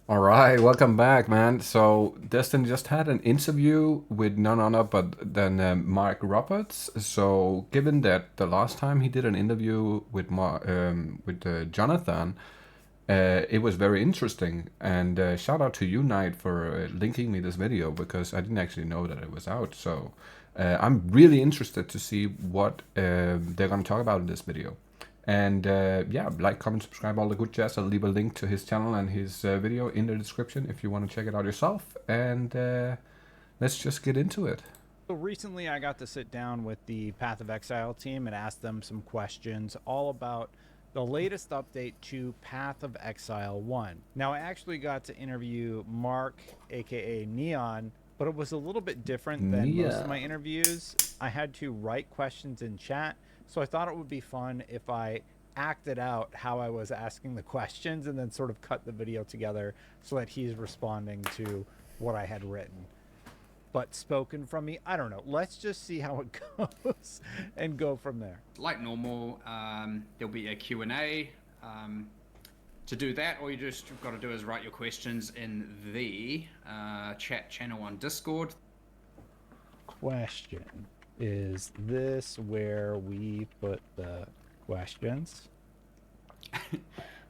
All right, welcome back, man. So Destin just had an interview with none other but than Mark Roberts. So given that the last time he did an interview with Jonathan, it was very interesting. And shout out to you, Knight, for linking me this video because I didn't actually know that it was out. So I'm really interested to see what they're going to talk about in this video. And yeah, like, comment, subscribe, all the good jazz. I'll leave a link to his channel and his video in the description if you want to check it out yourself. And let's just get into it. So recently, I got to sit down with the Path of Exile team and ask them some questions all about the latest update to Path of Exile 1. Now, I actually got to interview Mark, aka Neon, but it was a little bit different than most of Yeah. my interviews. I had to write questions in chat, so I thought it would be fun if I acted out how I was asking the questions and then sort of cut the video together so that he's responding to what I had written but spoken from me. I don't know. Let's just see how it goes and go from there. Like normal, there'll be a Q&A. To do that, all you've got to do is write your questions in the chat channel on Discord. Question. Is this where we put the questions?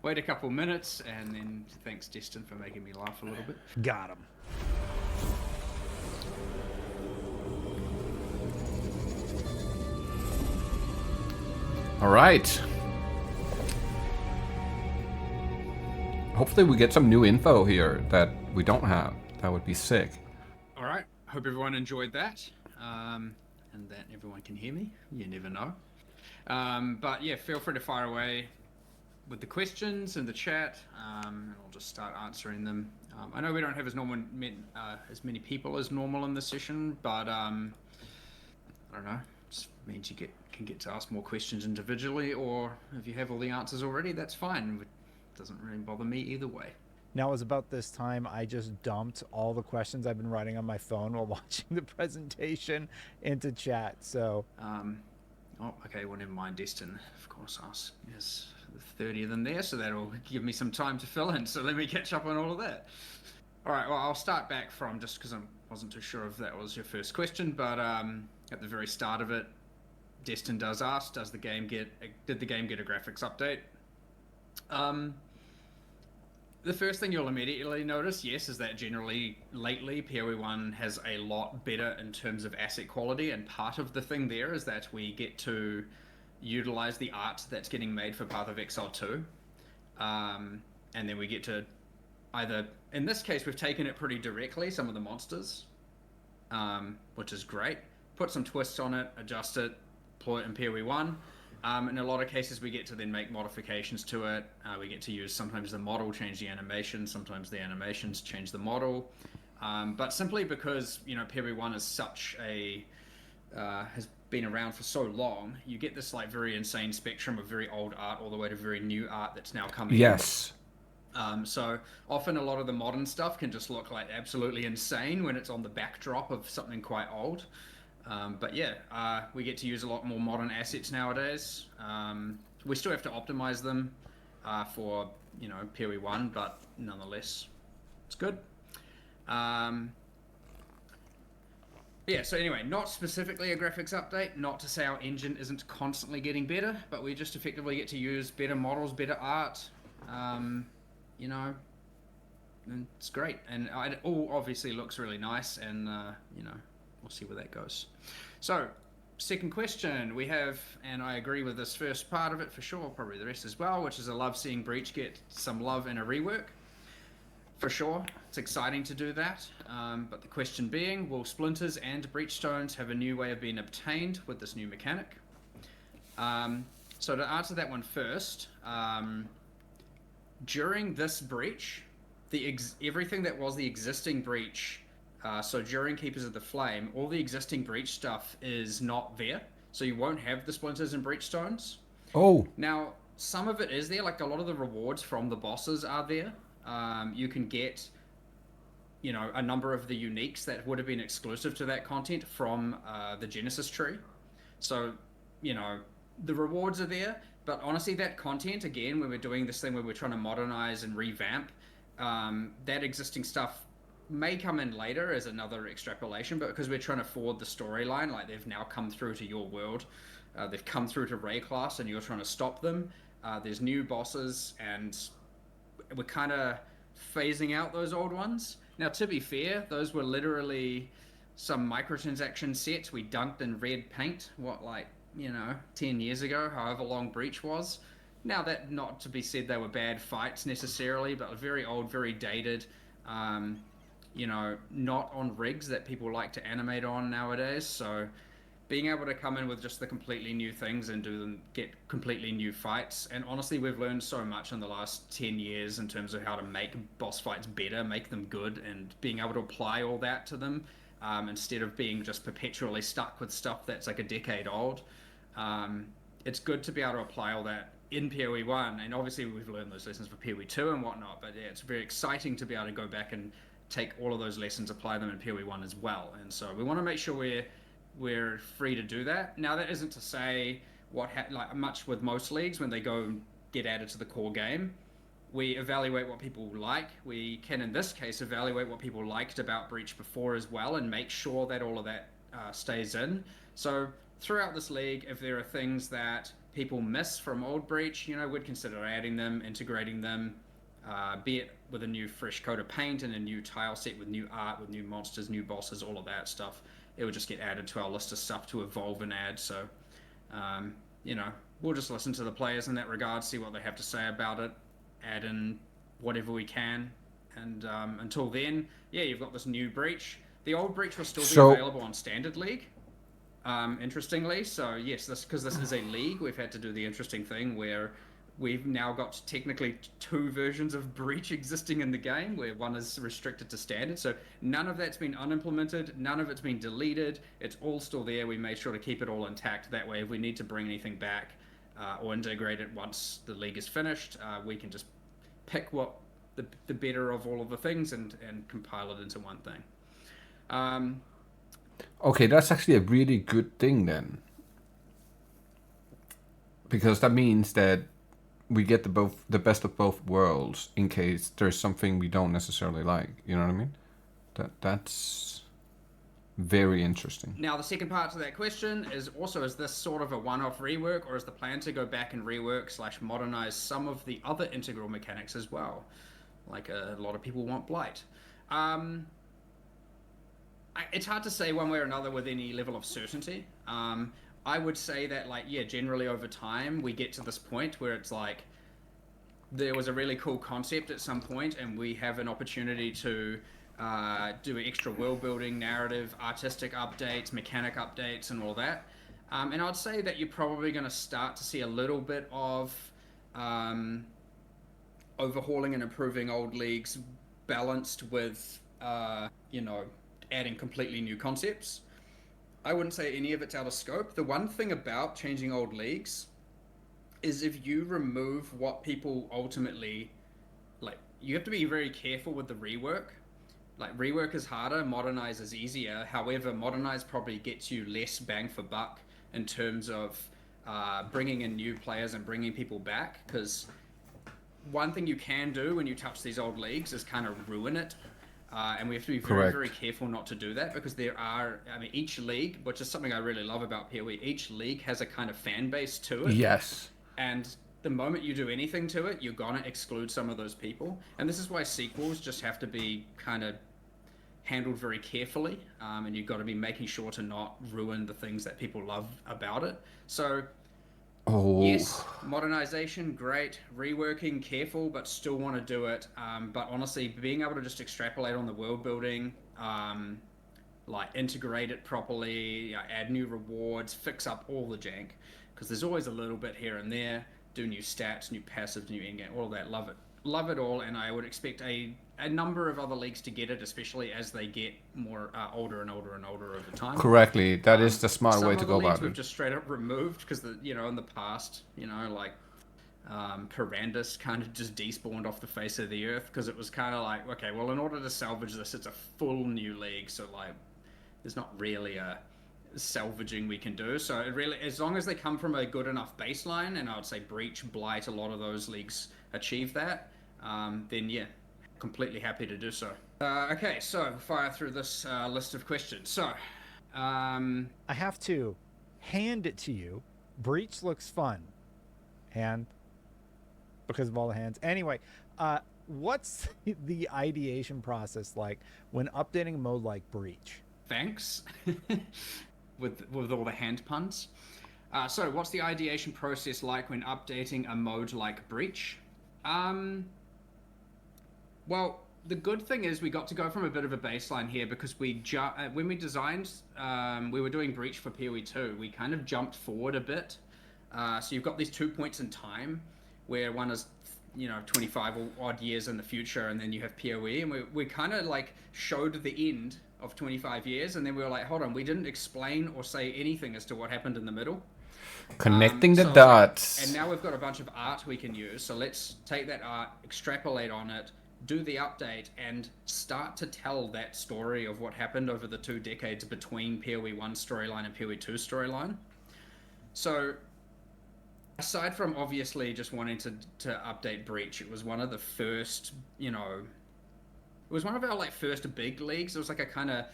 Wait a couple minutes, and then thanks, Destin, for making me laugh a little bit. Got him. All right. Hopefully we get some new info here that we don't have. That would be sick. All right. Hope everyone enjoyed that, and that everyone can hear me. You never know. But yeah, feel free to fire away with the questions in the chat, and I'll just start answering them. I know we don't have as many people as normal in this session, but I don't know. It means you can get to ask more questions individually, or if you have all the answers already, that's fine. It doesn't really bother me either way. Now, it was about this time I just dumped all the questions I've been writing on my phone while watching the presentation into chat. So, oh, okay. Well, never mind. Destin, of course, asked. Yes, 30 of them there, so that'll give me some time to fill in. So let me catch up on all of that. All right. Well, I'll start back from just because I wasn't too sure if that was your first question, but at the very start of it, Destin does ask, did the game get a graphics update? The first thing you'll immediately notice, yes, is that generally lately PoE1 has a lot better in terms of asset quality, and part of the thing there is that we get to utilize the art that's getting made for Path of Exile 2, and then we get to either, in this case, we've taken it pretty directly, some of the monsters, which is great, put some twists on it, adjust it, deploy it in PoE1. In a lot of cases, we get to then make modifications to it. We get to use sometimes the model, change the animation, sometimes the animations change the model. But simply because, you know, PoE1 is such a has been around for so long, you get this like very insane spectrum of very old art all the way to very new art that's now coming Yes. in. So often a lot of the modern stuff can just look like absolutely insane when it's on the backdrop of something quite old. But yeah, we get to use a lot more modern assets nowadays. We still have to optimize them for, you know, PoE1, but nonetheless, it's good. Yeah, so anyway, not specifically a graphics update, not to say our engine isn't constantly getting better, but we just effectively get to use better models, better art, you know, and it's great. And it all obviously looks really nice, and, you know, we'll see where that goes. So, second question we have, and I agree with this first part of it for sure, probably the rest as well, which is I love seeing Breach get some love in a rework. For sure, it's exciting to do that. But the question being, will Splinters and Breach Stones have a new way of being obtained with this new mechanic? So to answer that one first, during this breach, everything that was the existing breach, so during Keepers of the Flame, all the existing breach stuff is not there. So you won't have the Splinters and Breach Stones. Oh. Now, some of it is there, like a lot of the rewards from the bosses are there. You can get, you know, a number of the uniques that would have been exclusive to that content from the Genesis tree. So, you know, the rewards are there, but honestly, that content, again, when we're doing this thing where we're trying to modernize and revamp, that existing stuff may come in later as another extrapolation, but because we're trying to forward the storyline, like they've now come through to your world, they've come through to Ray class, and you're trying to stop them. There's new bosses, and we're kind of phasing out those old ones. Now, to be fair, those were literally some microtransaction sets we dunked in red paint, 10 years ago, however long Breach was. Now, that not to be said they were bad fights necessarily, but very old, very dated, not on rigs that people like to animate on nowadays. So being able to come in with just the completely new things and get completely new fights. And honestly, we've learned so much in the last 10 years in terms of how to make boss fights better, make them good, and being able to apply all that to them, instead of being just perpetually stuck with stuff that's like a decade old. It's good to be able to apply all that in PoE 1, and obviously we've learned those lessons for PoE 2 and whatnot, but yeah, it's very exciting to be able to go back and take all of those lessons, apply them in PoE 1 as well. And so we want to make sure we're free to do that. Now, that isn't to say much with most leagues when they go get added to the core game, we evaluate what people like. We can, in this case, evaluate what people liked about Breach before as well, and make sure that all of that stays in. So throughout this league, if there are things that people miss from old Breach, we'd consider adding them, integrating them, be it with a new fresh coat of paint and a new tile set with new art, with new monsters, new bosses, all of that stuff. It would just get added to our list of stuff to evolve and add. So, we'll just listen to the players in that regard, see what they have to say about it, add in whatever we can. And until then, yeah, you've got this new Breach. The old Breach will still be available on Standard League, interestingly. So, yes, because this is a league, we've had to do the interesting thing where we've now got technically 2 versions of Breach existing in the game, where one is restricted to Standard. So none of that's been unimplemented, none of it's been deleted. It's all still there. We made sure to keep it all intact. That way, if we need to bring anything back or integrate it once the league is finished, we can just pick what the better of all of the things and compile it into one thing. Okay, that's actually a really good thing then, because that means that we get the best of both worlds in case there's something we don't necessarily like. You know what I mean? That's very interesting. Now, the second part to that question is this sort of a one-off rework, or is the plan to go back and rework / modernize some of the other integral mechanics as well? Like a lot of people want Blight. It's hard to say one way or another with any level of certainty. I would say that, generally over time, we get to this point where it's like there was a really cool concept at some point, and we have an opportunity to do extra world building, narrative, artistic updates, mechanic updates, and all that. And I'd say that you're probably going to start to see a little bit of overhauling and improving old leagues balanced with, adding completely new concepts. I wouldn't say any of it's out of scope. The one thing about changing old leagues is if you remove what people ultimately you have to be very careful with the rework. Rework is harder, modernize is easier. However, modernize probably gets you less bang for buck in terms of bringing in new players and bringing people back, because one thing you can do when you touch these old leagues is kind of ruin it. And we have to be very, very careful not to do that, because each league, which is something I really love about PoE, each league has a kind of fan base to it. Yes. And the moment you do anything to it, you're going to exclude some of those people. And this is why sequels just have to be kind of handled very carefully. And you've got to be making sure to not ruin the things that people love about it. So, yes, modernization, great. Reworking, careful, but still want to do it. But honestly, being able to just extrapolate on the world building, integrate it properly, add new rewards, fix up all the jank. Because there's always a little bit here and there. Do new stats, new passives, new endgame, all that. Love it. Love it all, and I would expect a number of other leagues to get it, especially as they get more older and older and older over time. Correctly. That is the smart way to go about it. We've just straight up removed, because in the past, Perandus kind of just despawned off the face of the earth, because it was kind of like, okay, well, in order to salvage this, it's a full new league, so there's not really a salvaging we can do. So it really, as long as they come from a good enough baseline, and I would say Breach, Blight, a lot of those leagues achieve that, then yeah, completely happy to do so. Okay, so fire through this list of questions. So, I have to hand it to you. Breach looks fun. Hand. Because of all the hands. Anyway, what's the ideation process like when updating a mode like Breach? thanks, with all the hand puns. So, what's the ideation process like when updating a mode like Breach? Well, the good thing is we got to go from a bit of a baseline here because when we designed, we were doing Breach for PoE 2. We kind of jumped forward a bit. So you've got these 2 points in time, where one is 25 or odd years in the future, and then you have PoE, and we kind of like showed the end of 25 years, and then we were like, hold on, we didn't explain or say anything as to what happened in the middle. Connecting the dots. And now we've got a bunch of art we can use, so let's take that art, extrapolate on it, do the update, and start to tell that story of what happened over the 2 decades between PoE 1 storyline and PoE 2 storyline. So, aside from obviously just wanting to update Breach, it was one of the first, it was one of our like first big leagues. It was like a kind of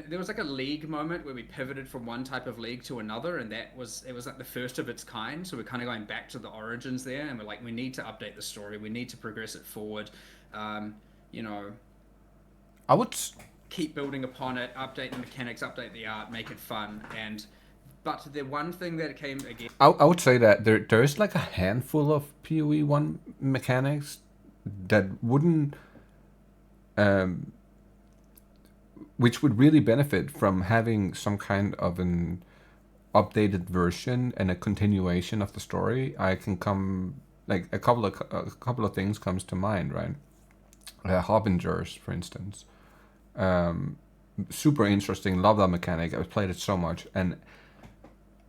there was like a league moment where we pivoted from one type of league to another, and it was like the first of its kind. So we're kind of going back to the origins there, and we're like, we need to update the story, we need to progress it forward. I would keep building upon it, update the mechanics, update the art, make it fun. But the one thing that came again, I would say that there is like a handful of PoE 1 mechanics that wouldn't which would really benefit from having some kind of an updated version and a continuation of the story. I can come like a couple of things comes to mind, right? Harbingers, for instance, super interesting. Love that mechanic. I've played it so much, and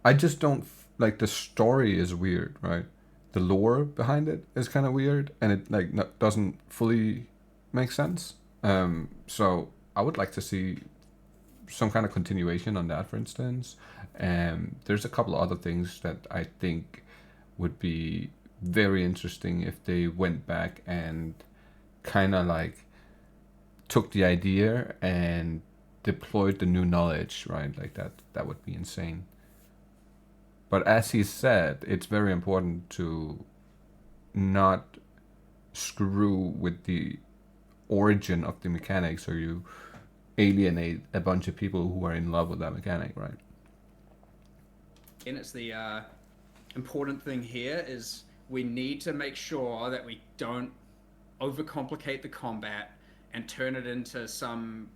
I just don't like the story is weird, right? The lore behind it is kind of weird, and it doesn't fully make sense. So I would like to see some kind of continuation on that, for instance. There's a couple of other things that I think would be very interesting if they went back and kind of like took the idea and deployed the new knowledge, right? Like that would be insane. But as he said, it's very important to not screw with the origin of the mechanics, or you alienate a bunch of people who are in love with that mechanic, right? And it's the important thing here is we need to make sure that we don't overcomplicate the combat and turn it into some,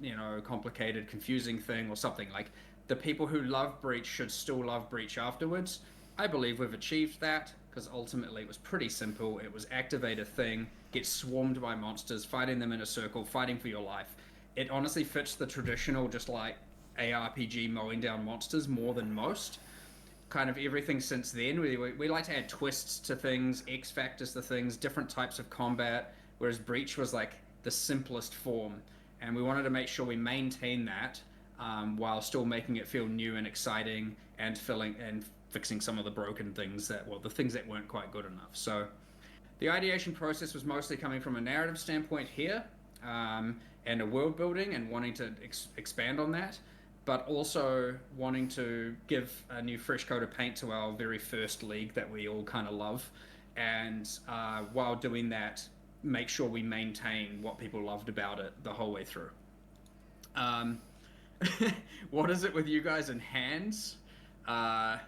complicated, confusing thing or something. Like, the people who love Breach should still love Breach afterwards. I believe we've achieved that, because ultimately it was pretty simple. It was activate a thing, get swarmed by monsters, fighting them in a circle, fighting for your life. It honestly fits the traditional, just like ARPG mowing down monsters more than most. Kind of everything since then, we like to add twists to things, X factors to things, different types of combat, whereas Breach was like the simplest form, and we wanted to make sure we maintain that while still making it feel new and exciting, and fixing some of the broken things the things that weren't quite good enough. So the ideation process was mostly coming from a narrative standpoint here, and a world building, and wanting to expand on that, but also wanting to give a new fresh coat of paint to our very first league that we all kind of love, and while doing that, make sure we maintain what people loved about it the whole way through. What is it with you guys and hands? I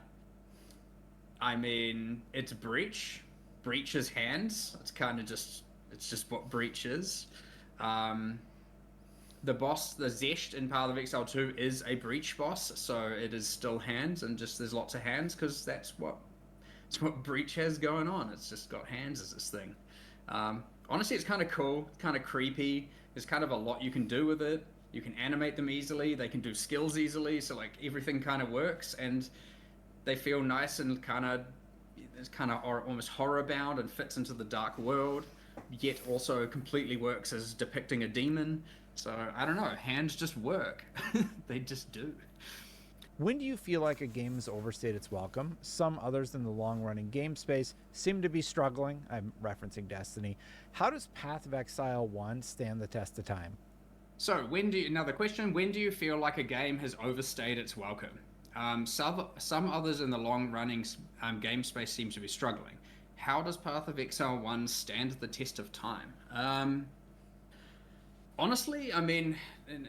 mean, it's Breach. Breach is hands. It's just what Breach is. The boss, the Zesht in Path of Exile 2 is a Breach boss, so it is still hands, and just there's lots of hands because that's what Breach has going on. It's just got hands as this thing. Honestly, it's kind of cool, kind of creepy. There's kind of a lot you can do with it. You can animate them easily. They can do skills easily, so like everything kind of works, and they feel nice and it's kind of almost horror bound and fits into the dark world, yet also completely works as depicting a demon. So I don't know, hands just work. They just do. When do you feel like a game has overstayed its welcome? Some others in the long-running game space seem to be struggling. I'm referencing Destiny. How does Path of Exile 1 stand the test of time? So, another question, when do you feel like a game has overstayed its welcome? Some others in the long-running game space seem to be struggling. How does Path of Exile 1 stand the test of time? Honestly, I mean,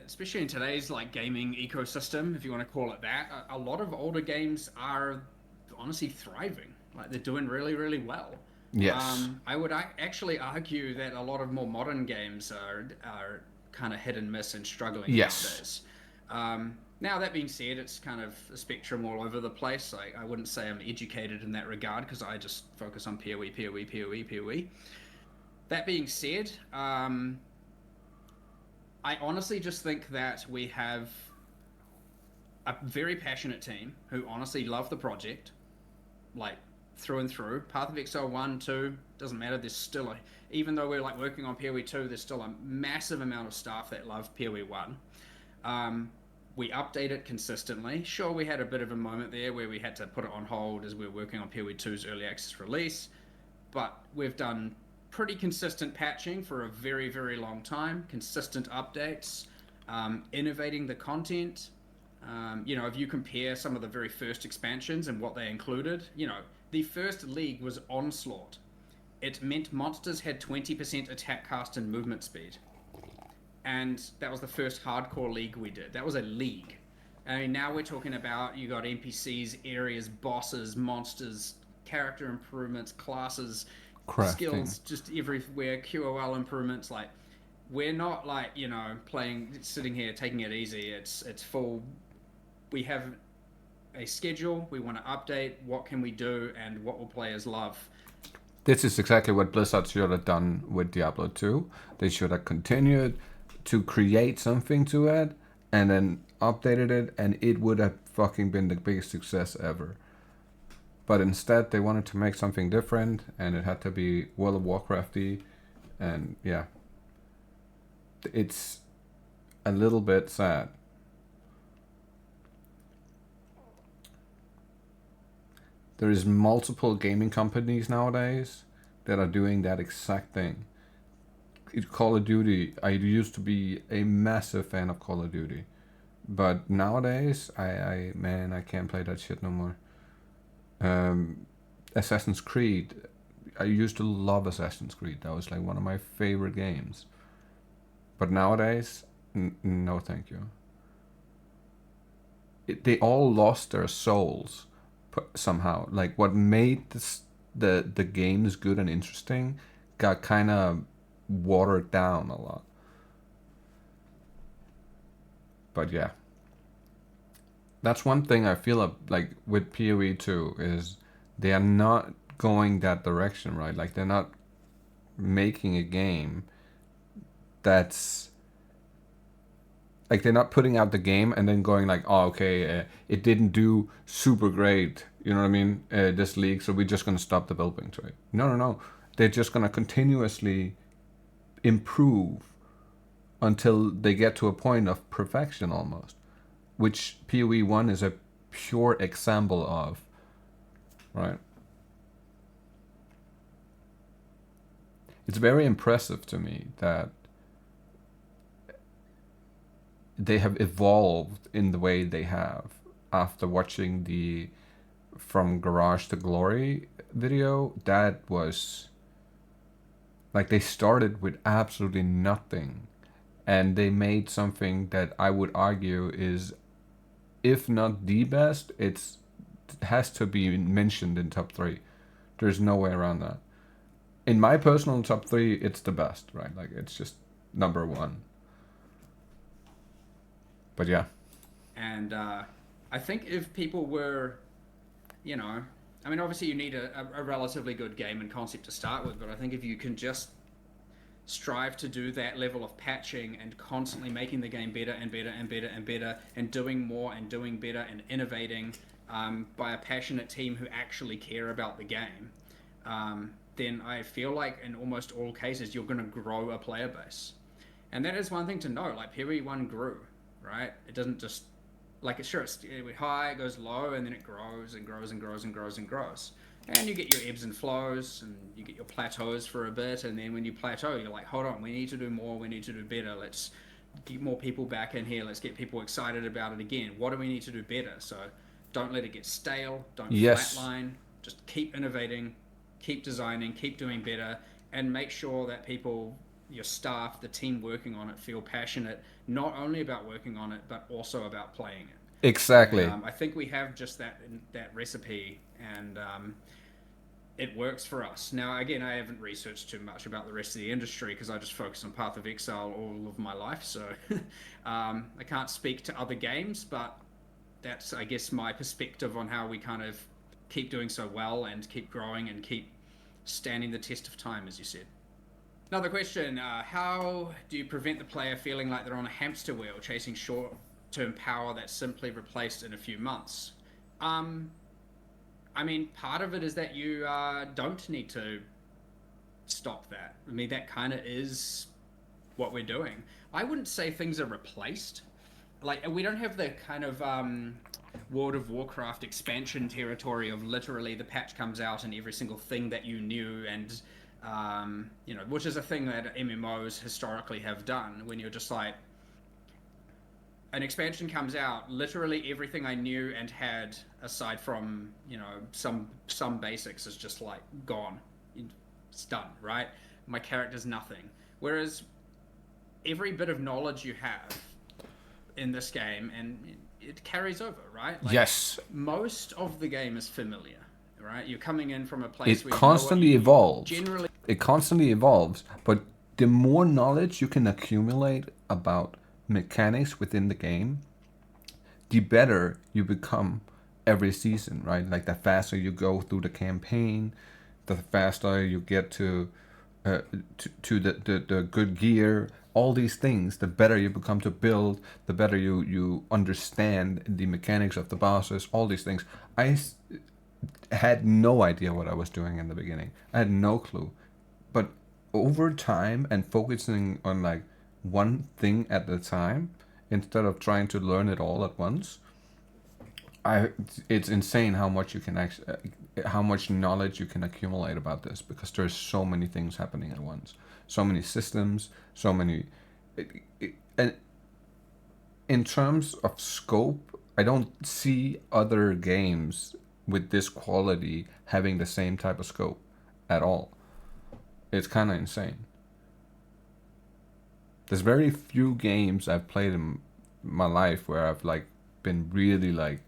especially in today's like gaming ecosystem, if you want to call it that, a lot of older games are honestly thriving. Like they're doing really, really well. Yes. I would actually argue that a lot of more modern games are kind of hit and miss and struggling Yes. nowadays. Now that being said, it's kind of a spectrum all over the place. I wouldn't say I'm educated in that regard because I just focus on PoE, PoE, PoE, PoE. That being said, I honestly just think that we have a very passionate team who honestly love the project, like through and through. Path of Exile 1, 2, doesn't matter. There's still even though we're like working on PoE 2, there's still a massive amount of staff that love PoE 1. We update it consistently. Sure, we had a bit of a moment there where we had to put it on hold as we were working on PoE 2's early access release, but we've done pretty consistent patching for a very, very long time, consistent updates, innovating the content. If you compare some of the very first expansions and what they included, the first league was Onslaught. It meant monsters had 20% attack cast and movement speed. And that was the first hardcore league we did. That was a league. I mean, now we're talking about you got NPCs, areas, bosses, monsters, character improvements, classes, Crafting. skills just everywhere, QOL improvements. Like, we're not like, sitting here taking it easy. It's full. We have a schedule. We want to update. What can we do, and what will players love? This is exactly what Blizzard should have done with Diablo 2. They should have continued to create something to it and then updated it, and it would have fucking been the biggest success ever. But instead, they wanted to make something different, and it had to be World of Warcrafty, and yeah. It's a little bit sad. There is multiple gaming companies nowadays that are doing that exact thing. Call of Duty, I used to be a massive fan of Call of Duty. But nowadays, I can't play that shit no more. Assassin's Creed, I used to love Assassin's Creed. That was like one of my favorite games. But nowadays, no thank you. They all lost their souls somehow. Like what made the games good and interesting got kind of watered down a lot. But yeah, that's one thing I feel like with PoE 2 is they are not going that direction, right? Like they're not making a game that's like they're not putting out the game and then going like, oh, okay, it didn't do super great, you know what I mean, this league, so we're just going to stop developing to it. No. They're just going to continuously improve until they get to a point of perfection almost, which PoE 1 is a pure example of, right? It's very impressive to me that they have evolved in the way they have after watching the From Garage to Glory video. That was like they started with absolutely nothing and they made something that I would argue is, if not the best, it has to be mentioned in top 3. There's no way around that. In my personal top 3, it's the best, right? Like it's just number 1. But yeah. And I think if people were, I mean, obviously you need a relatively good game and concept to start with, but I think if you can just strive to do that level of patching and constantly making the game better and better and better and better and doing more and doing better and innovating by a passionate team who actually care about the game, then I feel like in almost all cases you're going to grow a player base. And that is one thing to know, like PoE 1 grew, right? It doesn't just Like it's high, it goes low, and then it grows and grows and grows and grows and grows. And you get your ebbs and flows, and you get your plateaus for a bit, and then when you plateau, you're like, hold on, we need to do more, we need to do better. Let's get more people back in here. Let's get people excited about it again. What do we need to do better? So don't let it get stale. Don't flatline. Just keep innovating, keep designing, keep doing better, and make sure that people, your staff, the team working on it, feel passionate not only about working on it but also about playing it. Exactly. And, I think we have just that recipe, and it works for us. Now, again, I haven't researched too much about the rest of the industry because I just focus on Path of Exile all of my life, so I can't speak to other games, but that's, I guess, my perspective on how we kind of keep doing so well and keep growing and keep standing the test of time, as you said. Another question, how do you prevent the player feeling like they're on a hamster wheel chasing short-term power that's simply replaced in a few months? I mean, part of it is that you don't need to stop that. I mean, that kind of is what we're doing. I wouldn't say things are replaced. Like, we don't have the kind of World of Warcraft expansion territory of literally the patch comes out and every single thing that you knew, and you know, which is a thing that MMOs historically have done, when you're just like, an expansion comes out, literally everything I knew and had, aside from, you know, some basics, is just like gone. It's done, right? My character's nothing. Whereas every bit of knowledge you have in this game, and it carries over, right? Like, yes. Most of the game is familiar, right? You're coming in from a place where constantly evolves. Generally, it constantly evolves, but the more knowledge you can accumulate about mechanics within the game, the better you become every season, right? Like, the faster you go through the campaign, the faster you get to the good gear, all these things, the better you become to build, the better you understand the mechanics of the bosses, all these things. I had no idea what I was doing in the beginning. I had no clue. But over time and focusing on like one thing at a time instead of trying to learn it all at once, it's insane how much you can actually, how much knowledge you can accumulate about this, because there's so many things happening at once, so many systems, so many. And in terms of scope, I don't see other games with this quality having the same type of scope at all. It's kind of insane. There's very few games I've played in my life where I've like been really like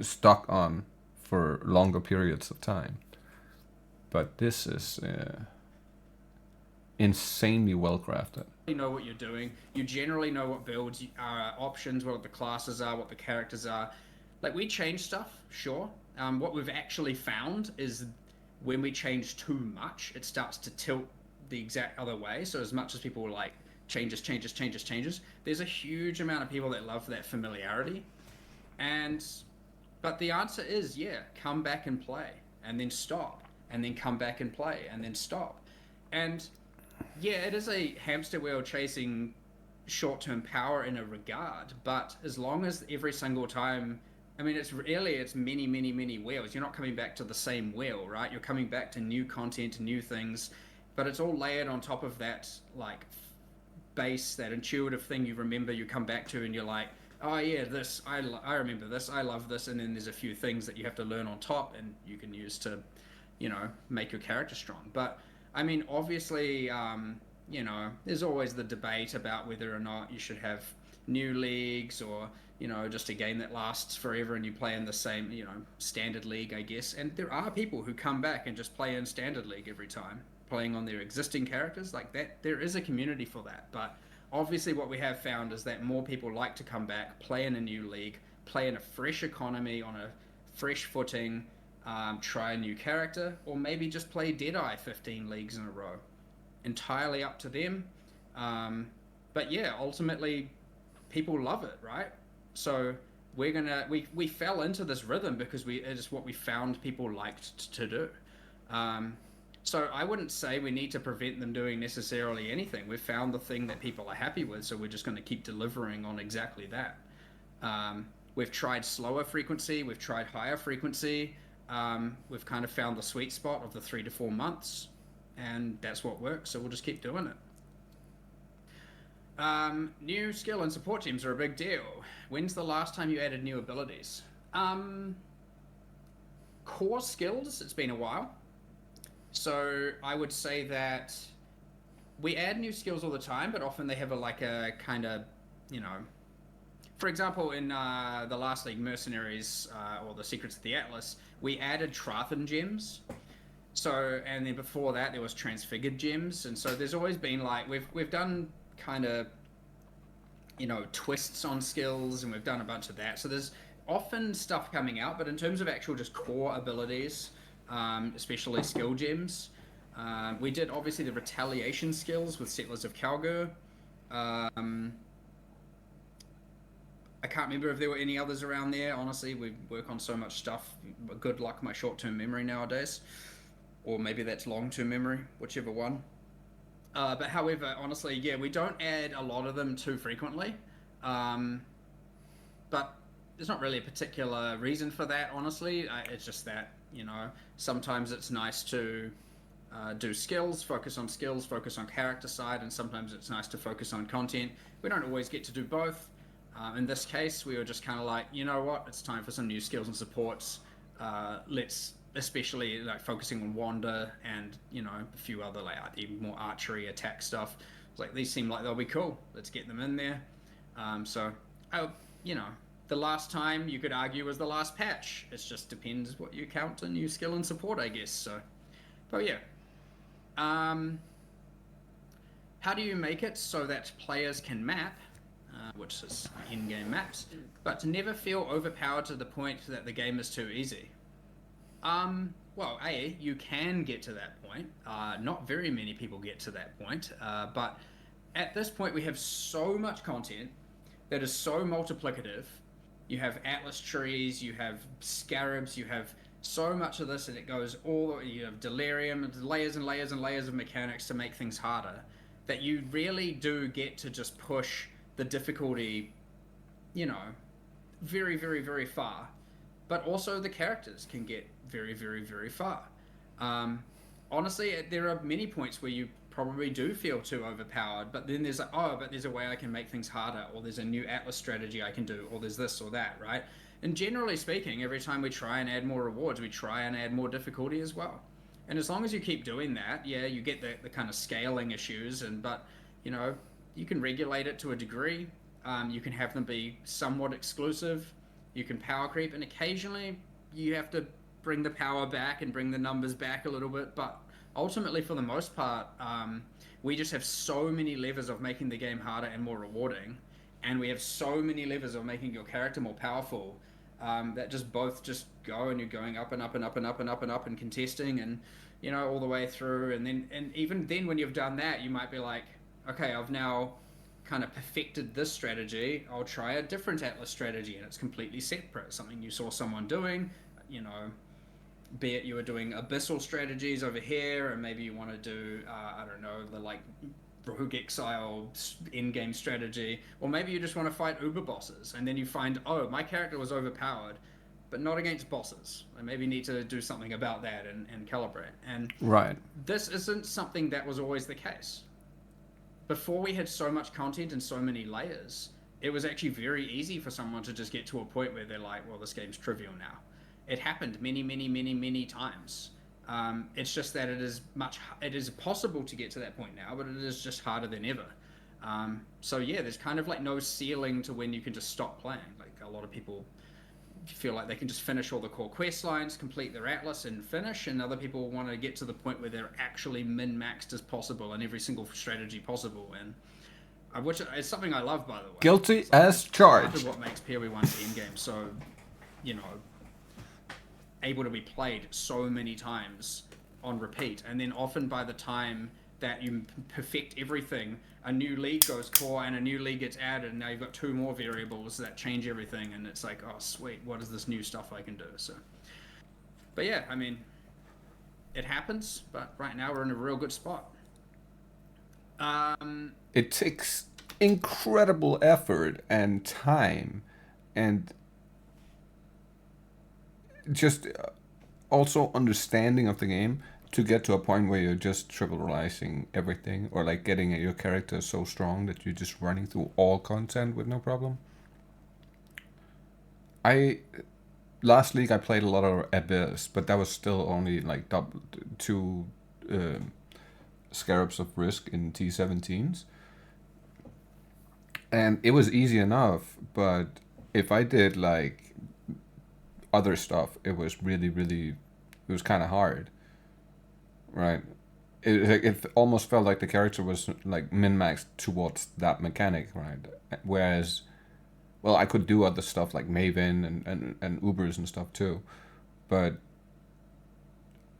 stuck on for longer periods of time. But this is insanely well crafted. You know what you're doing. You generally know what builds are, options, what the classes are, what the characters are. Like, we change stuff, sure. What we've actually found is when we change too much, it starts to tilt the exact other way. So as much as people were like, changes, there's a huge amount of people that love that familiarity. But the answer is, yeah, come back and play, and then stop, and then come back and play, and then stop. And yeah, it is a hamster wheel chasing short-term power in a regard, but as long as every single time, I mean, it's many, many, many wheels. You're not coming back to the same wheel, right? You're coming back to new content, new things, but it's all layered on top of that, like, base, that intuitive thing you remember, you come back to, and you're like, oh yeah, this, I remember this, I love this, and then there's a few things that you have to learn on top, and you can use to, you know, make your character strong. But I mean, obviously, you know, there's always the debate about whether or not you should have new leagues, or, you know, just a game that lasts forever and you play in the same, you know, standard league, I guess. And there are people who come back and just play in standard league every time, playing on their existing characters like that. There is a community for that. But obviously what we have found is that more people like to come back, play in a new league, play in a fresh economy on a fresh footing, try a new character, or maybe just play Deadeye 15 leagues in a row. Entirely up to them. But yeah, ultimately, people love it, right? So we fell into this rhythm because it is what we found people liked to do. So I wouldn't say we need to prevent them doing necessarily anything. We've found the thing that people are happy with, so we're just going to keep delivering on exactly that. We've tried slower frequency, we've tried higher frequency. We've kind of found the sweet spot of the 3 to 4 months, and that's what works, so we'll just keep doing it. New skill and support gems are a big deal. When's the last time you added new abilities? Core skills, it's been a while. So I would say that we add new skills all the time, but often they have a kind of, for example, in the last league, Mercenaries, or the Secrets of the Atlas, we added Trathan gems. So, and then before that, there was Transfigured gems. And so there's always been we've done kind of, twists on skills, and we've done a bunch of that. So there's often stuff coming out, but in terms of actual just core abilities, especially skill gems, we did obviously the retaliation skills with Settlers of Kalgur. I can't remember if there were any others around there. Honestly, we work on so much stuff. Good luck, my short-term memory nowadays. Or maybe that's long-term memory, whichever one. But however, honestly, yeah, we don't add a lot of them too frequently. But there's not really a particular reason for that, honestly. It's just that, sometimes it's nice to do skills, focus on character side, and sometimes it's nice to focus on content. We don't always get to do both. In this case, we were just kind of like, you know what, it's time for some new skills and supports. Let's, especially focusing on Wander and, a few other even more archery attack stuff. It's these seem like they'll be cool. Let's get them in there. The last time you could argue was the last patch. It just depends what you count a new skill and support, I guess. So, but yeah. How do you make it so that players can map, which is in-game maps, but never feel overpowered to the point that the game is too easy? Well, you can get to that point. Not very many people get to that point, but at this point we have so much content that is so multiplicative. You have Atlas trees, you have scarabs, you have so much of this, and it goes you have delirium, and layers and layers and layers of mechanics to make things harder, that you really do get to just push the difficulty, very, very, very far. But also the characters can get very, very, very far. Honestly, there are many points where you probably do feel too overpowered, but then there's but there's a way I can make things harder, or there's a new Atlas strategy I can do, or there's this or that, right? And generally speaking, every time we try and add more rewards, we try and add more difficulty as well. And as long as you keep doing that, yeah, you get the kind of scaling issues, but you can regulate it to a degree. You can have them be somewhat exclusive. You can power creep, and occasionally you have to bring the power back and bring the numbers back a little bit. But ultimately, for the most part, we just have so many levers of making the game harder and more rewarding, and we have so many levers of making your character more powerful, that just both just go, and you're going up and up and up and up and up and up and contesting, and all the way through. And even then, when you've done that, you might be like, okay, I've now kind of perfected this strategy. I'll try a different Atlas strategy, and it's completely separate. Something you saw someone doing, be it you were doing abyssal strategies over here, and maybe you want to do, I don't know, the Rogue Exile in-game strategy, or maybe you just want to fight uber bosses, and then you find, my character was overpowered, but not against bosses. I maybe need to do something about that and calibrate. And right. This isn't something that was always the case. Before we had so much content and so many layers, it was actually very easy for someone to just get to a point where they're like, well, this game's trivial now. It happened many, many, many, many times. It's just that it is possible to get to that point now, but it is just harder than ever. So yeah, there's kind of no ceiling to when you can just stop playing. A lot of people feel like they can just finish all the core quest lines, complete their Atlas and finish, and other people want to get to the point where they're actually min-maxed as possible in every single strategy possible, and which is something I love, by the way. Guilty as charged. Part of what makes PoE1's endgame so, able to be played so many times on repeat, and then often by the time that you perfect everything, a new league goes core and a new league gets added, and now you've got 2 more variables that change everything, and it's like, oh sweet, what is this new stuff I can do? So, but yeah, I mean, it happens, but right now we're in a real good spot. It takes incredible effort and time and just also understanding of the game to get to a point where you're just trivializing everything, or like getting your character so strong that you're just running through all content with no problem. Last league I played a lot of Abyss, but that was still only like two scarabs of risk in T17s, and it was easy enough. But if I did like other stuff, it was it was kind of hard, right? It almost felt like the character was like min-maxed towards that mechanic, right? Whereas, well, I could do other stuff like Maven and Ubers and stuff too, but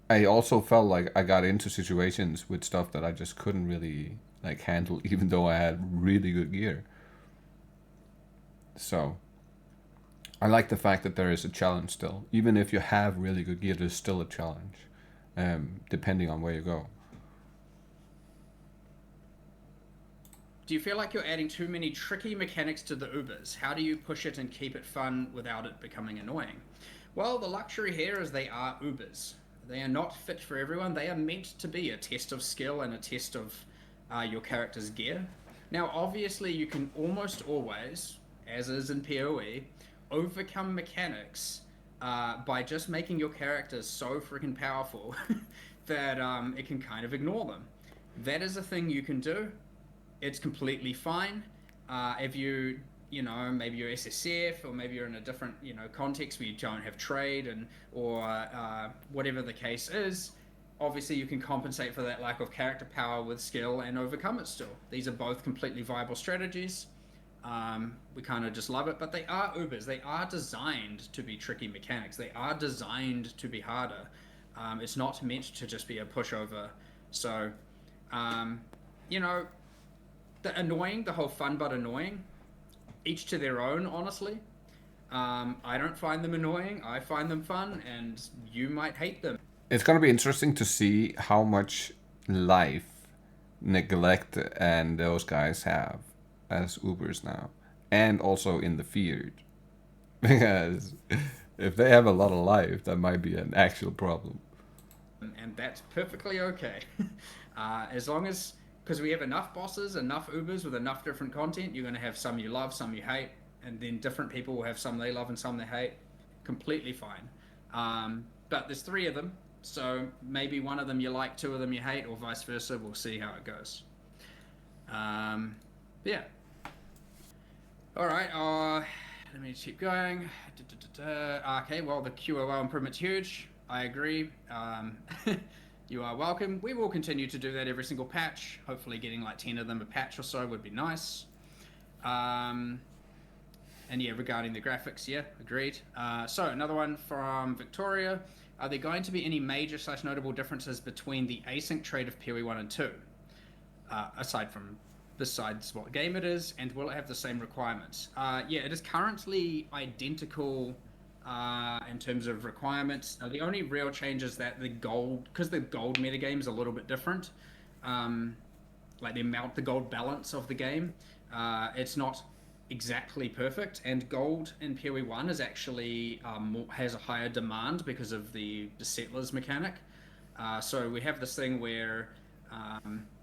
I also felt like I got into situations with stuff that I just couldn't really like handle, even though I had really good gear. So I like the fact that there is a challenge still, even if you have really good gear. There's still a challenge, depending on where you go. Do you feel like you're adding too many tricky mechanics to the Ubers? How do you push it and keep it fun without it becoming annoying? Well, the luxury here is they are Ubers. They are not fit for everyone. They are meant to be a test of skill and a test of your character's gear. Now, obviously, you can almost always, as is in PoE, overcome mechanics by just making your character so freaking powerful that it can kind of ignore them. That is a thing you can do. It's completely fine. If you know, maybe you're SSF, or maybe you're in a different, context where you don't have trade, or whatever the case is, obviously you can compensate for that lack of character power with skill and overcome it still. These are both completely viable strategies. We kind of just love it, but they are Ubers. They are designed to be tricky mechanics. They are designed to be harder. It's not meant to just be a pushover. So, the whole fun but annoying, each to their own, honestly. I don't find them annoying. I find them fun, and you might hate them. It's gonna be interesting to see how much life Neglect and those guys have as Ubers now, and also in the field, because if they have a lot of life, that might be an actual problem. And that's perfectly okay. As long as, because we have enough bosses, enough Ubers with enough different content, you're going to have some you love, some you hate, and then different people will have some they love and some they hate. Completely fine. But there's 3 of them, so maybe one of them you like, 2 of them you hate, or vice versa. We'll see how it goes. Yeah. All right. Let me keep going. Okay. Well, the QOL improvement's huge. I agree. You are welcome. We will continue to do that every single patch. Hopefully getting like 10 of them a patch or so would be nice. And yeah, regarding the graphics, yeah, agreed. So another one from Victoria. Are there going to be any major / notable differences between the async trade of PoE 1 and 2? Besides what game it is, and will it have the same requirements? Yeah, it is currently identical in terms of requirements. The only real change is that the gold metagame is a little bit different. Like the gold balance of the game, it's not exactly perfect, and gold in PoE 1 is actually has a higher demand because of the settlers mechanic. So we have this thing where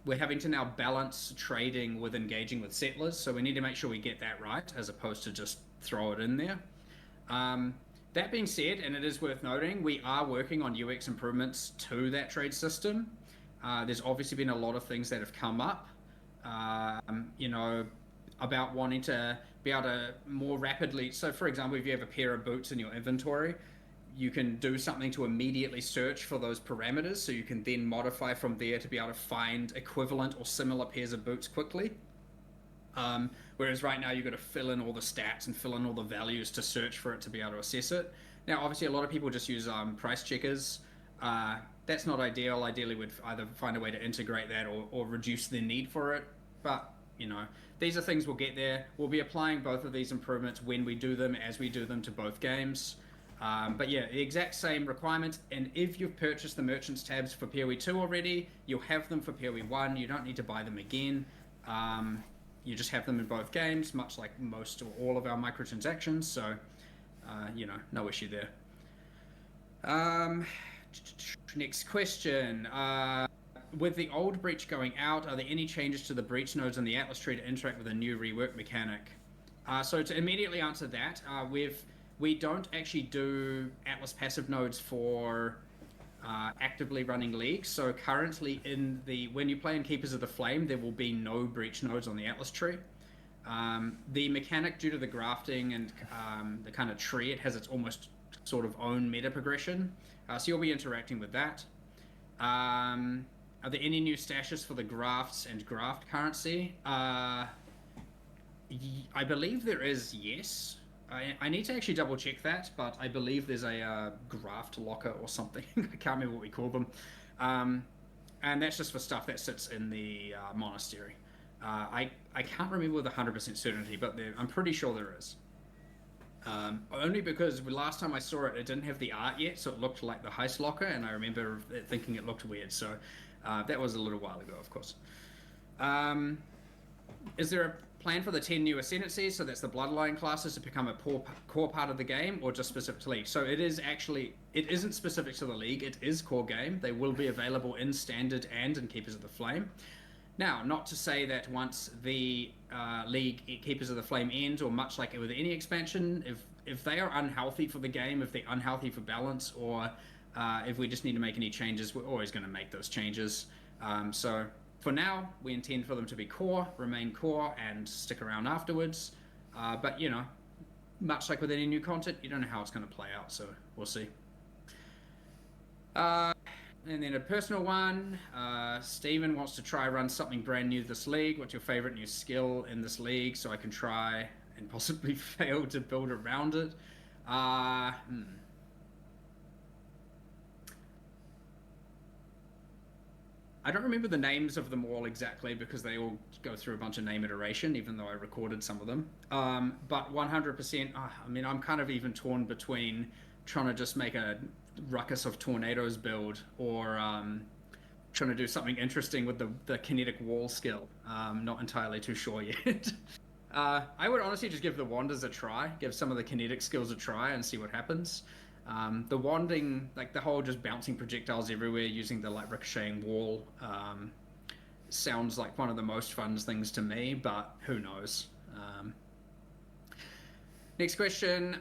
we're having to now balance trading with engaging with settlers, so we need to make sure we get that right as opposed to just throw it in there. That being said, and it is worth noting, we are working on UX improvements to that trade system. There's obviously been a lot of things that have come up, about wanting to be able to more rapidly. So for example, if you have a pair of boots in your inventory, you can do something to immediately search for those parameters, so you can then modify from there to be able to find equivalent or similar pairs of boots quickly. Whereas right now you've got to fill in all the stats and fill in all the values to search for it to be able to assess it. Now, obviously, a lot of people just use price checkers. That's not ideal. Ideally, we'd either find a way to integrate that or reduce the need for it. But, these are things we'll get there. We'll be applying both of these improvements when we do them, as we do them to both games. But yeah, the exact same requirements. And if you've purchased the merchants tabs for PoE 2 already, you'll have them for PoE 1. You don't need to buy them again. you just have them in both games, much like most or all of our microtransactions. So, you know, no issue there. Next question. With the old breach going out, are there any changes to the breach nodes in the Atlas tree to interact with a new rework mechanic? So to immediately answer that, we don't actually do Atlas passive nodes for actively running leagues. So currently when you play in Keepers of the Flame, there will be no breach nodes on the Atlas tree. The mechanic, due to the grafting and the kind of tree, it has its almost sort of own meta progression. So you'll be interacting with that. Are there any new stashes for the grafts and graft currency? I believe there is, yes. I need to actually double check that, but I believe there's a graft locker or something. I can't remember what we call them. And that's just for stuff that sits in the monastery. I can't remember with 100% certainty, but I'm pretty sure there is. Only because last time I saw it, it didn't have the art yet, so it looked like the heist locker, and I remember thinking it looked weird. So that was a little while ago, of course. Is there a plan for the 10 new ascendancies, so that's the bloodline classes, to become a core part of the game, or just specific to League? So it isn't specific to the League, it is core game. They will be available in Standard and in Keepers of the Flame. Now, not to say that once the League Keepers of the Flame ends, or much like with any expansion, if they are unhealthy for the game, if they're unhealthy for balance, or if we just need to make any changes, we're always going to make those changes. So for now, we intend for them to be core, remain core, and stick around afterwards. But, you know, much like with any new content, you don't know how it's going to play out, so we'll see. And then a personal one, Steven wants to try run something brand new this league. What's your favorite new skill in this league, so I can try and possibly fail to build around it? I don't remember the names of them all exactly, because they all go through a bunch of name iteration, even though I recorded some of them. But 100%, I mean, I'm kind of even torn between trying to just make a Ruckus of Tornadoes build, or trying to do something interesting with the kinetic wall skill. Not entirely too sure yet. I would honestly just give the Wanders a try, give some of the kinetic skills a try and see what happens. The wanding, like the whole just bouncing projectiles everywhere using the like ricocheting wall, sounds like one of the most fun things to me, but who knows. Next question.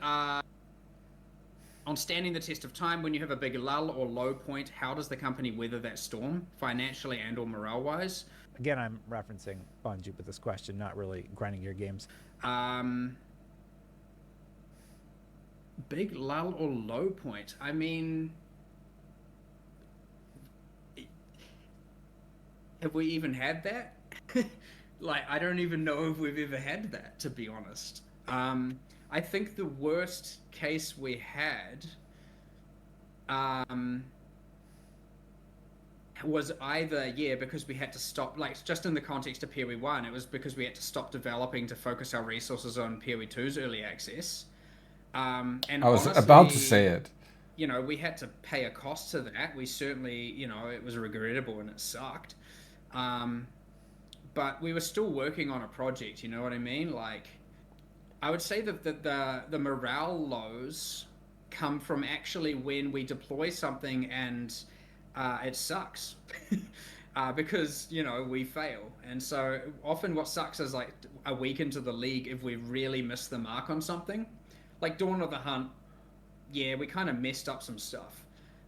On standing the test of time, when you have a big lull or low point, how does the company weather that storm, financially and or morale-wise? Again, I'm referencing Bungie with this question, not really grinding your games. Big lull or low point? I mean, have we even had that? Like, I don't even know if we've ever had that, to be honest. I think the worst case we had was either, because we had to stop, like, just in the context of PoE 1, it was because we had to stop developing to focus our resources on PoE 2's early access. And I was honestly, about to say it. You know, we had to pay a cost to that. We certainly, you know, it was regrettable and it sucked. But we were still working on a project, you know what I mean? Like, I would say that the morale lows come from actually when we deploy something and it sucks. Because, you know, we fail. And so often what sucks is like a week into the league if we really miss the mark on something. Like Dawn of the Hunt, yeah, we kind of messed up some stuff.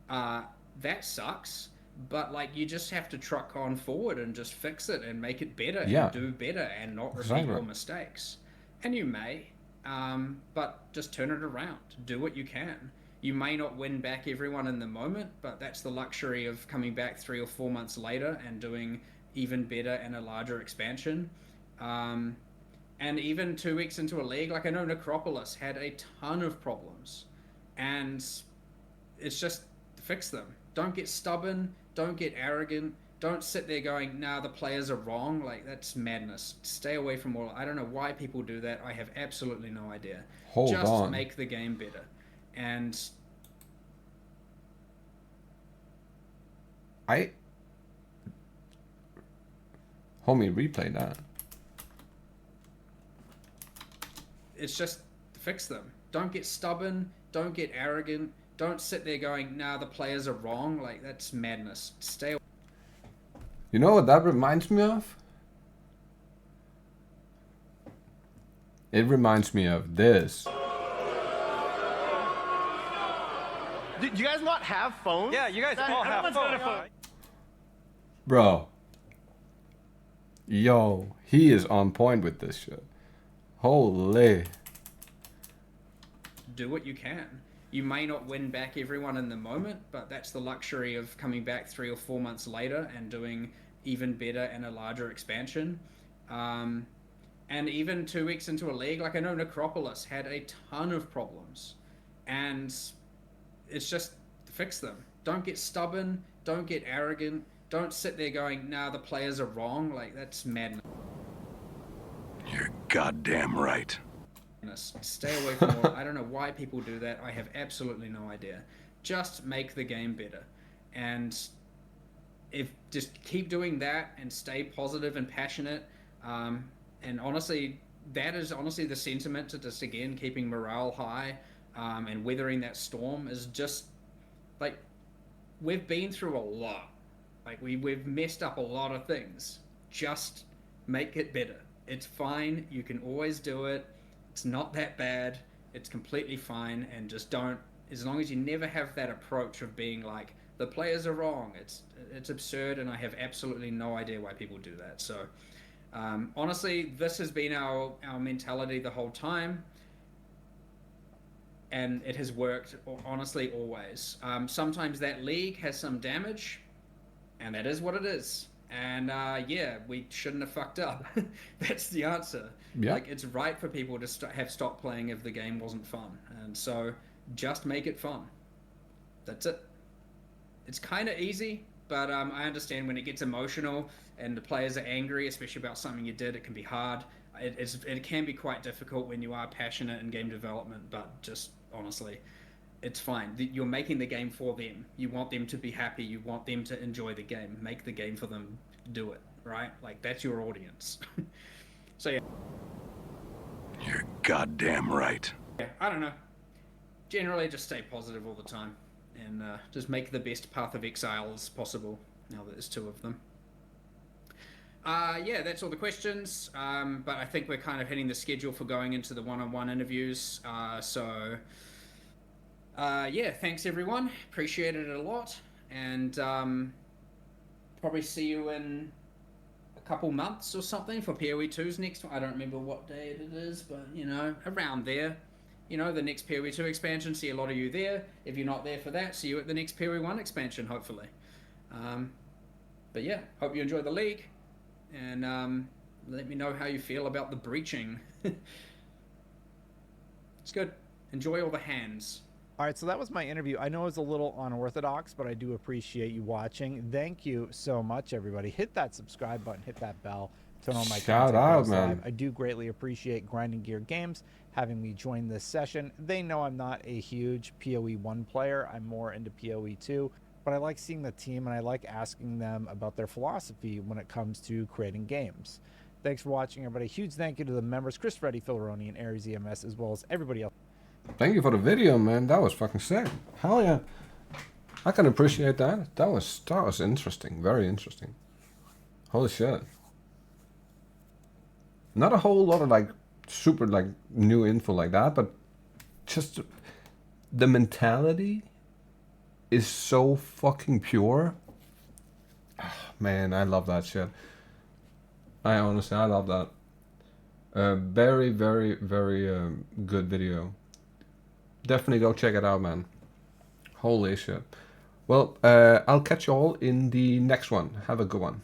That sucks, but like you just have to truck on forward and just fix it and make it better and do better and not repeat your mistakes. And you may, but just turn it around. Do what you can. You may not win back everyone in the moment, but that's the luxury of coming back 3 or 4 months later and doing even better and a larger expansion. And even 2 weeks into a league, like I know Necropolis had a ton of problems, and it's just fix them. Don't get stubborn. Don't get arrogant. Don't sit there going, nah, the players are wrong. Like, that's madness. Stay away from all. I don't know why people do that. I have absolutely no idea. Just make the game better. And homie, replay that. it's just fix them. Don't get stubborn. Don't get arrogant. Don't sit there going, nah, the players are wrong. Like, that's madness. Stay away. You know what that reminds me of? It reminds me of this. Do you guys not have phones? Yeah, you guys all have phones. Bro. Yo, he is on point with this shit. Holy. Do what you can. You may not win back everyone in the moment, but that's the luxury of coming back 3 or 4 months later and doing even better and a larger expansion. And even 2 weeks into a league, like I know Necropolis had a ton of problems, and it's just fix them. Don't get stubborn. Don't get arrogant. Don't sit there going, nah, the players are wrong. Like, that's madness. You're goddamn right. Stay away from all. I don't know why people do that. I have absolutely no idea. Just make the game better. And if just keep doing that and stay positive and passionate. And honestly, that is honestly the sentiment to just, again, keeping morale high and weathering that storm is just, like, we've been through a lot. Like, we've messed up a lot of things. Just make it better. It's fine. You can always do it. It's not that bad. It's completely fine. And just don't, as long as you never have that approach of being like, the players are wrong. It's absurd, and I have absolutely no idea why people do that. So, honestly, this has been our mentality the whole time. And it has worked, honestly, always. Sometimes that league has some damage, and that is what it is. And yeah, we shouldn't have fucked up. That's the answer. Yeah. Like, it's right for people to have stopped playing if the game wasn't fun. And so just make it fun. That's it. It's kind of easy, but I understand when it gets emotional and the players are angry, especially about something you did, it can be hard. It can be quite difficult when you are passionate in game development, but just honestly, it's fine. You're making the game for them. You want them to be happy. You want them to enjoy the game. Make the game for them. Do it, right? Like, that's your audience. So yeah. You're goddamn right. Yeah, I don't know. Generally, just stay positive all the time, and just make the best Path of Exile as possible. Now that there's 2 of them. Yeah, that's all the questions. But I think we're kind of hitting the schedule for going into the one-on-one interviews. So yeah, thanks everyone. Appreciated it a lot, and probably see you in a couple months or something for PoE2's next one. I don't remember what day it is, but you know, around there. You know, the next PoE2 expansion. See a lot of you there. If you're not there for that, see you at the next PoE1 expansion, hopefully. But yeah, hope you enjoy the league, and let me know how you feel about the breaching. It's good. Enjoy all the hands. All right, so that was my interview. I know it's a little unorthodox, but I do appreciate you watching. Thank you so much, everybody. Hit that subscribe button, hit that bell, turn on my Shout out, man. live. I do greatly appreciate Grinding Gear Games having me join this session. They know I'm not a huge PoE1 player. I'm more into PoE2, but I like seeing the team, and I like asking them about their philosophy when it comes to creating games. Thanks for watching, everybody. Huge thank you to the members, Chris, Freddy, Phil Roney, and Aries EMS, as well as everybody else. Thank you for the video, man. That was fucking sick. Hell yeah. I can appreciate that. That was interesting. Very interesting. Holy shit. Not a whole lot of like super like new info like that, but just the mentality is so fucking pure. Oh, man, I love that shit. I honestly love that. Very, very, very good video. Definitely go check it out, man. Holy shit. Well, I'll catch you all in the next one. Have a good one.